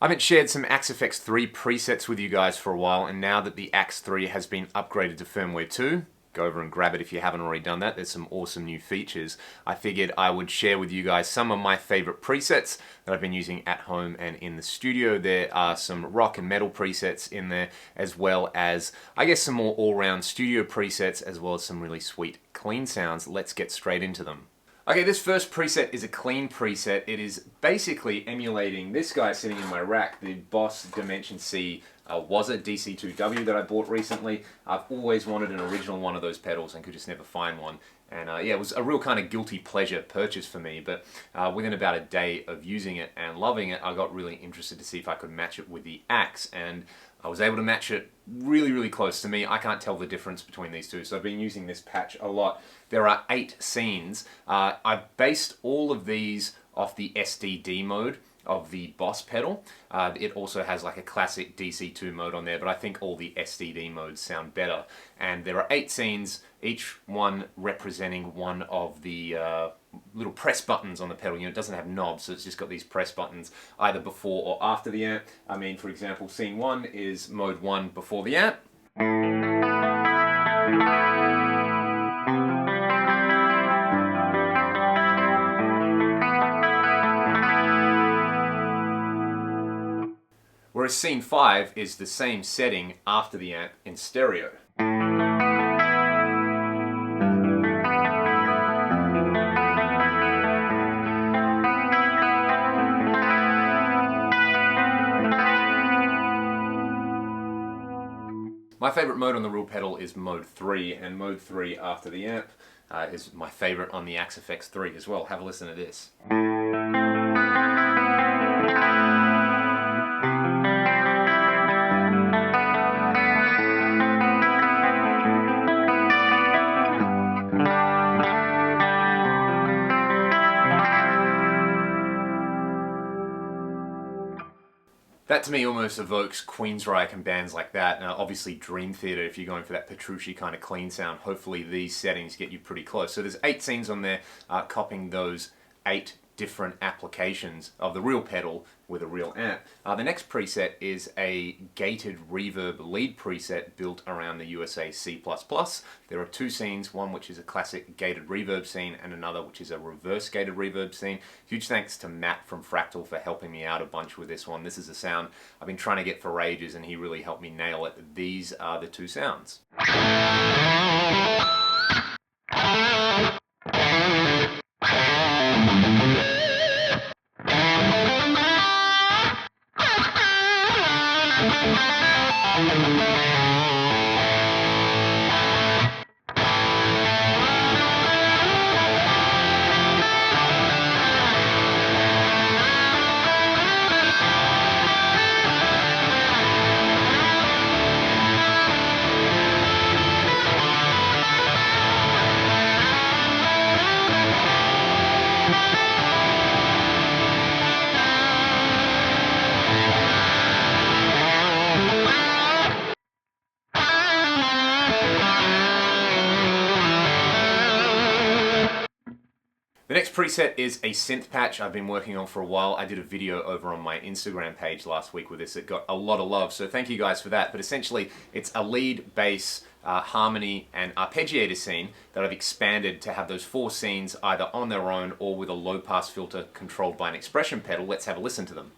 I haven't shared some Axe FX3 presets with you guys for a while, and now that the Axe 3 has been upgraded to firmware 2, go over and grab it if you haven't already done that. There's some awesome new features. I figured I would share with you guys some of my favorite presets that I've been using at home and in the studio. There are some rock and metal presets in there, as well as, I guess, some more all-round studio presets, as well as some really sweet clean sounds. Let's get straight into them. Okay, this first preset is a clean preset. It is basically emulating this guy sitting in my rack, the Boss Dimension C was a DC2W that I bought recently. I've always wanted an original one of those pedals and could just never find one. And yeah, it was a real kind of guilty pleasure purchase for me, but within about a day of using it and loving it, I got really interested to see if I could match it with the Axe, and I was able to match it really, really close. To me, I can't tell the difference between these two, so I've been using this patch a lot. There are 8 scenes. I based all of these off the SDD mode of the Boss pedal. It also has like a classic DC2 mode on there, but I think all the SDD modes sound better. And there are 8 scenes, each one representing one of the little press buttons on the pedal. You know, it doesn't have knobs, so it's just got these press buttons either before or after the amp. I mean, for example, scene 1 is mode 1 before the amp. Whereas scene 5 is the same setting after the amp in stereo. My favorite mode on the real pedal is mode 3, and mode 3 after the amp is my favorite on the Axe FX3 as well. Have a listen to this. That to me almost evokes Queensryche and bands like that. Now obviously Dream Theater, if you're going for that Petrucci kind of clean sound, hopefully these settings get you pretty close. So there's 8 scenes on there, copying those 8 different applications of the real pedal with a real amp. The next preset is a gated reverb lead preset built around the USA C++. There are 2 scenes, one which is a classic gated reverb scene and another which is a reverse gated reverb scene. Huge thanks to Matt from Fractal for helping me out a bunch with this one. This is a sound I've been trying to get for ages and he really helped me nail it. These are the 2 sounds. The next preset is a synth patch I've been working on for a while. I did a video over on my Instagram page last week with this. It got a lot of love, so thank you guys for that. But essentially, it's a lead, bass, harmony, and arpeggiator scene that I've expanded to have those 4 scenes either on their own or with a low-pass filter controlled by an expression pedal. Let's have a listen to them.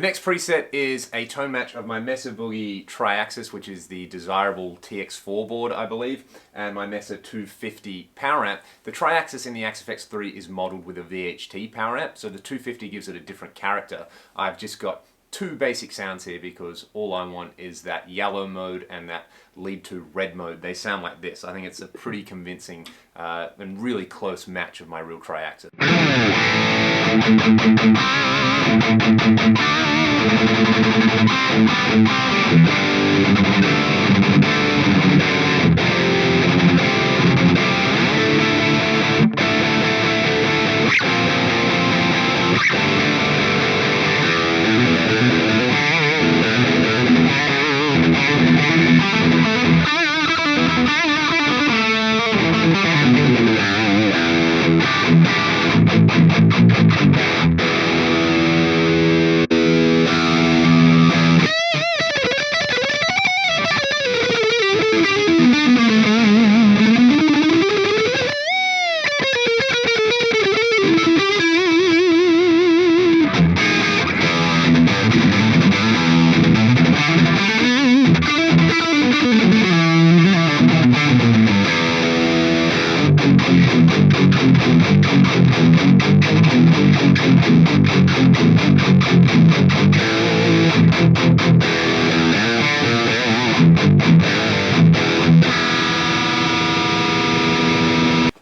The next preset is a tone match of my Mesa Boogie Triaxis, which is the desirable TX4 board, I believe, and my Mesa 250 power amp. The Triaxis in the Axe FX3 is modeled with a VHT power amp, so the 250 gives it a different character. I've just got two basic sounds here because all I want is that yellow mode and that lead to red mode. They sound like this. I think it's a pretty convincing and really close match of my real Triaxis.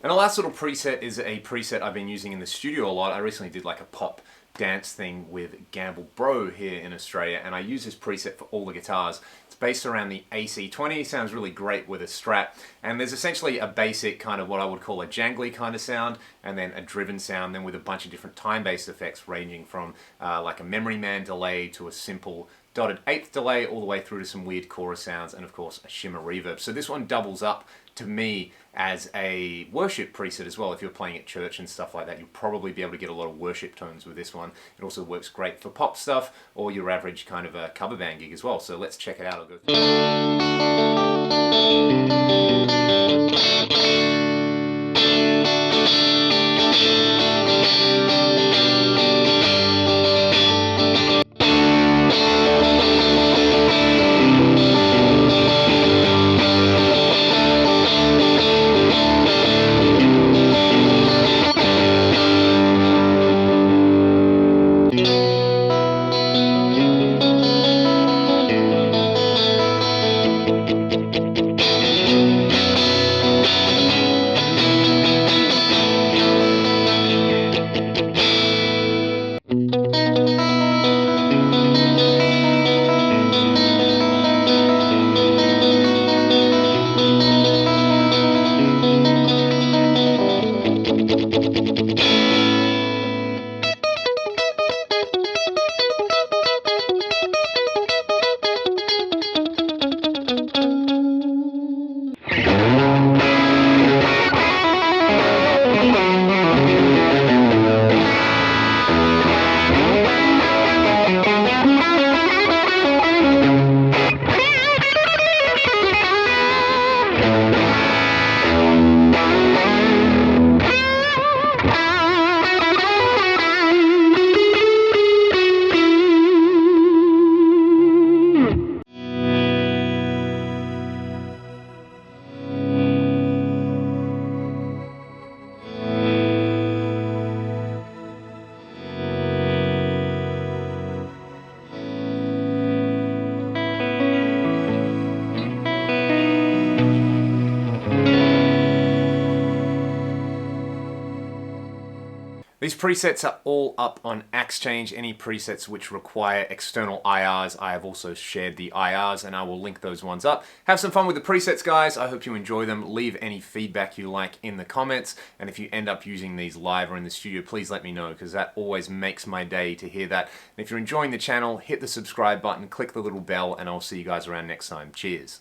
And the last little preset is a preset I've been using in the studio a lot. I recently did like a pop dance thing with Gamble Bro here in Australia, and I use this preset for all the guitars. It's based around the AC20, sounds really great with a Strat, and there's essentially a basic kind of what I would call a jangly kind of sound, and then a driven sound, then with a bunch of different time-based effects ranging from like a Memory Man delay to a simple dotted eighth delay all the way through to some weird chorus sounds and of course a shimmer reverb. So this one doubles up to me as a worship preset as well. If you're playing at church and stuff like that, you'll probably be able to get a lot of worship tones with this one. It also works great for pop stuff or your average kind of a cover band gig as well. So let's check it out. I'll go These presets are all up on AxeChange. Any presets which require external IRs, I have also shared the IRs and I will link those ones up. Have some fun with the presets, guys. I hope you enjoy them. Leave any feedback you like in the comments. And if you end up using these live or in the studio, please let me know because that always makes my day to hear that. And if you're enjoying the channel, hit the subscribe button, click the little bell, and I'll see you guys around next time. Cheers.